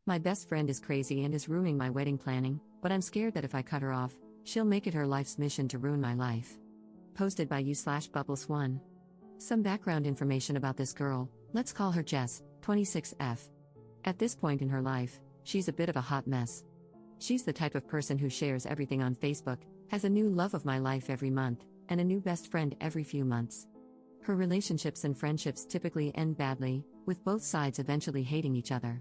My best friend is crazy and is ruining my wedding planning, but I'm scared that if I cut her off, she'll make it her life's mission to ruin my life. Posted by you/Bubbles1. Some background information about this girl. Let's call her Jess, 26F. At this point in her life, she's a bit of a hot mess. She's the type of person who shares everything on Facebook, has a new love of my life every month, and a new best friend every few months. Her relationships and friendships typically end badly, with both sides eventually hating each other.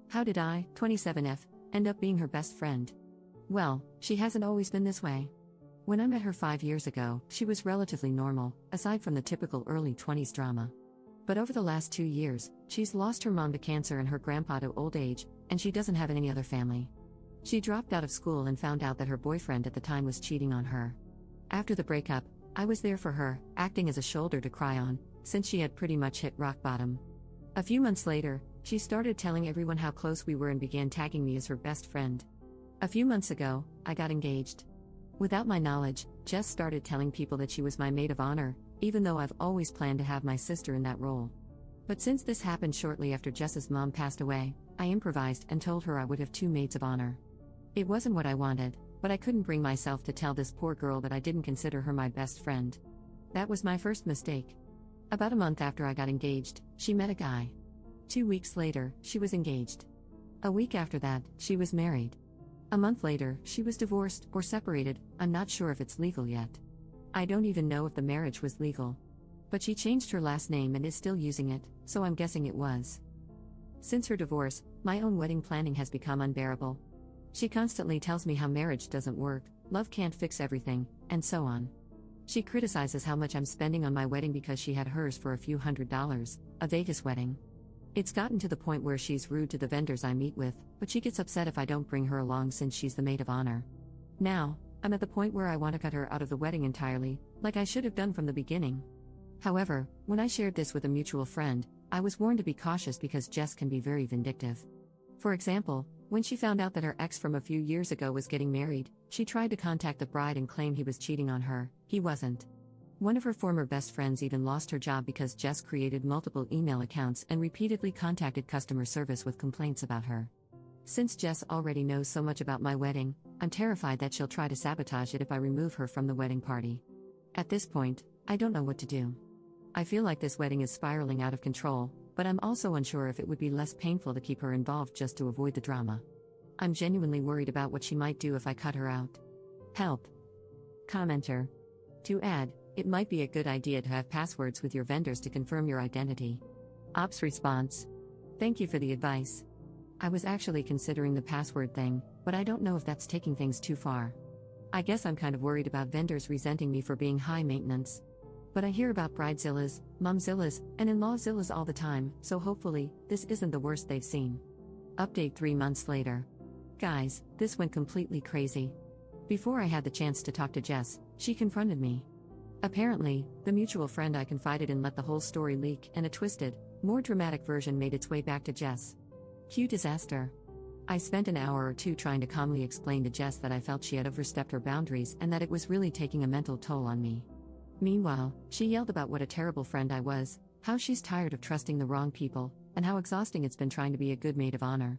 How did I, 27F, end up being her best friend? Well, she hasn't always been this way. When I met her 5 years ago, she was relatively normal, aside from the typical early 20s drama. But over the last 2 years, she's lost her mom to cancer and her grandpa to old age, and she doesn't have any other family. She dropped out of school and found out that her boyfriend at the time was cheating on her. After the breakup, I was there for her, acting as a shoulder to cry on, since she had pretty much hit rock bottom. A few months later, she started telling everyone how close we were and began tagging me as her best friend. A few months ago, I got engaged. Without my knowledge, Jess started telling people that she was my maid of honor, even though I've always planned to have my sister in that role. But since this happened shortly after Jess's mom passed away, I improvised and told her I would have 2 maids of honor. It wasn't what I wanted, but I couldn't bring myself to tell this poor girl that I didn't consider her my best friend. That was my first mistake. About a month after I got engaged, she met a guy. 2 weeks later, she was engaged. A week after that, she was married. A month later, she was divorced or separated. I'm not sure if it's legal yet. I don't even know if the marriage was legal. But she changed her last name and is still using it, so I'm guessing it was. Since her divorce, my own wedding planning has become unbearable. She constantly tells me how marriage doesn't work, love can't fix everything, and so on. She criticizes how much I'm spending on my wedding because she had hers for a few $100s, a Vegas wedding. It's gotten to the point where she's rude to the vendors I meet with, but she gets upset if I don't bring her along since she's the maid of honor. Now, I'm at the point where I want to cut her out of the wedding entirely, like I should have done from the beginning. However, when I shared this with a mutual friend, I was warned to be cautious because Jess can be very vindictive. For example, when she found out that her ex from a few years ago was getting married, she tried to contact the bride and claim he was cheating on her. He wasn't. One of her former best friends even lost her job because Jess created multiple email accounts and repeatedly contacted customer service with complaints about her. Since Jess already knows so much about my wedding, I'm terrified that she'll try to sabotage it if I remove her from the wedding party. At this point, I don't know what to do. I feel like this wedding is spiraling out of control, but I'm also unsure if it would be less painful to keep her involved just to avoid the drama. I'm genuinely worried about what she might do if I cut her out. Help. Commenter. To add, it might be a good idea to have passwords with your vendors to confirm your identity. Ops response. Thank you for the advice. I was actually considering the password thing, but I don't know if that's taking things too far. I guess I'm kind of worried about vendors resenting me for being high maintenance. But I hear about bridezillas, momzillas, and in-lawzillas all the time, so hopefully, this isn't the worst they've seen. Update 3 months later. Guys, this went completely crazy. Before I had the chance to talk to Jess, she confronted me. Apparently, the mutual friend I confided in let the whole story leak, and a twisted, more dramatic version made its way back to Jess. Cue disaster. I spent an hour or 2 trying to calmly explain to Jess that I felt she had overstepped her boundaries and that it was really taking a mental toll on me. Meanwhile, she yelled about what a terrible friend I was, how she's tired of trusting the wrong people, and how exhausting it's been trying to be a good maid of honor.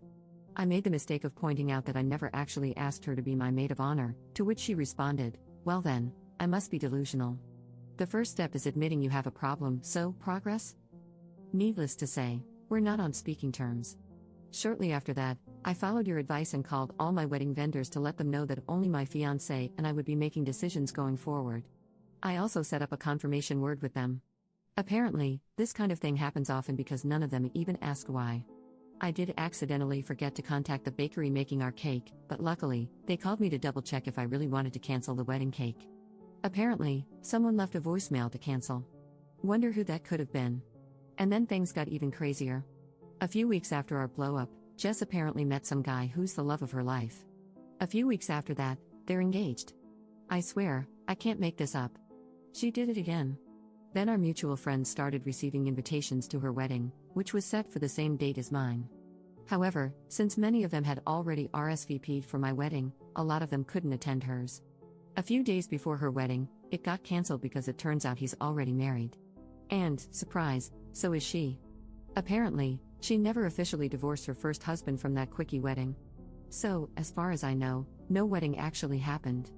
I made the mistake of pointing out that I never actually asked her to be my maid of honor, to which she responded, "Well then, I must be delusional." The first step is admitting you have a problem, so, progress? Needless to say, we're not on speaking terms. Shortly after that, I followed your advice and called all my wedding vendors to let them know that only my fiancé and I would be making decisions going forward. I also set up a confirmation word with them. Apparently, this kind of thing happens often because none of them even ask why. I did accidentally forget to contact the bakery making our cake, but luckily, they called me to double-check if I really wanted to cancel the wedding cake. Apparently, someone left a voicemail to cancel. Wonder who that could have been. And then things got even crazier. A few weeks after our blow-up, Jess apparently met some guy who's the love of her life. A few weeks after that, they're engaged. I swear, I can't make this up. She did it again. Then our mutual friends started receiving invitations to her wedding, which was set for the same date as mine. However, since many of them had already RSVP'd for my wedding, a lot of them couldn't attend hers. A few days before her wedding, it got cancelled because it turns out he's already married. And, surprise, so is she. Apparently, She never officially divorced her first husband from that quickie wedding. So, as far as I know, no wedding actually happened.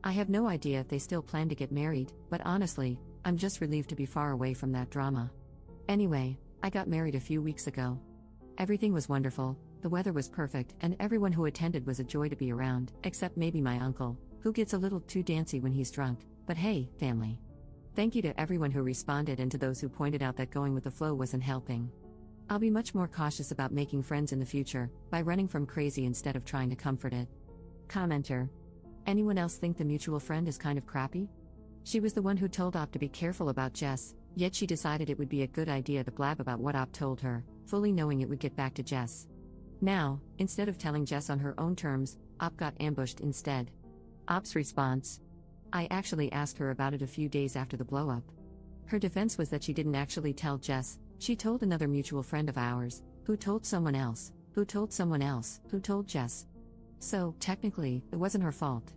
I have no idea if they still plan to get married, but honestly, I'm just relieved to be far away from that drama. Anyway, I got married a few weeks ago. Everything was wonderful, the weather was perfect, and everyone who attended was a joy to be around, except maybe my uncle, who gets a little too dancy when he's drunk, but hey, family. Thank you to everyone who responded and to those who pointed out that going with the flow wasn't helping. I'll be much more cautious about making friends in the future, by running from crazy instead of trying to comfort it. Commenter. Anyone else think the mutual friend is kind of crappy? She was the one who told Op to be careful about Jess, yet she decided it would be a good idea to blab about what Op told her, fully knowing it would get back to Jess. Now, instead of telling Jess on her own terms, Op got ambushed instead. Op's response. I actually asked her about it a few days after the blow-up. Her defense was that she didn't actually tell Jess, she told another mutual friend of ours, who told someone else, who told someone else, who told Jess. So, technically, it wasn't her fault.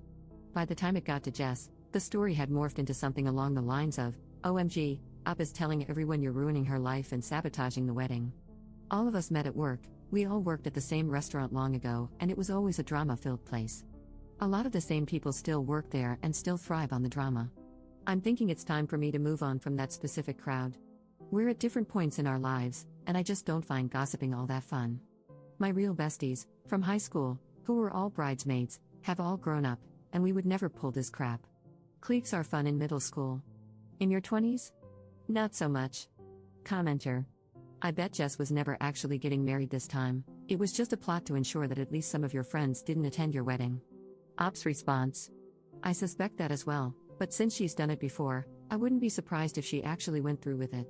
By the time it got to Jess, the story had morphed into something along the lines of, OMG, Op is telling everyone you're ruining her life and sabotaging the wedding. All of us met at work, we all worked at the same restaurant long ago, and it was always a drama-filled place. A lot of the same people still work there and still thrive on the drama. I'm thinking it's time for me to move on from that specific crowd. We're at different points in our lives, and I just don't find gossiping all that fun. My real besties, from high school, who were all bridesmaids, have all grown up, and we would never pull this crap. Cliques are fun in middle school. In your 20s? Not so much. Commenter. I bet Jess was never actually getting married this time, it was just a plot to ensure that at least some of your friends didn't attend your wedding. Op's response. I suspect that as well, but since she's done it before, I wouldn't be surprised if she actually went through with it.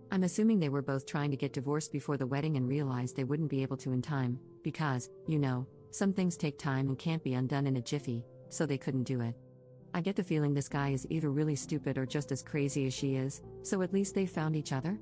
I'm assuming they were both trying to get divorced before the wedding and realized they wouldn't be able to in time, because, you know, some things take time and can't be undone in a jiffy, so they couldn't do it. I get the feeling this guy is either really stupid or just as crazy as she is, so at least they found each other?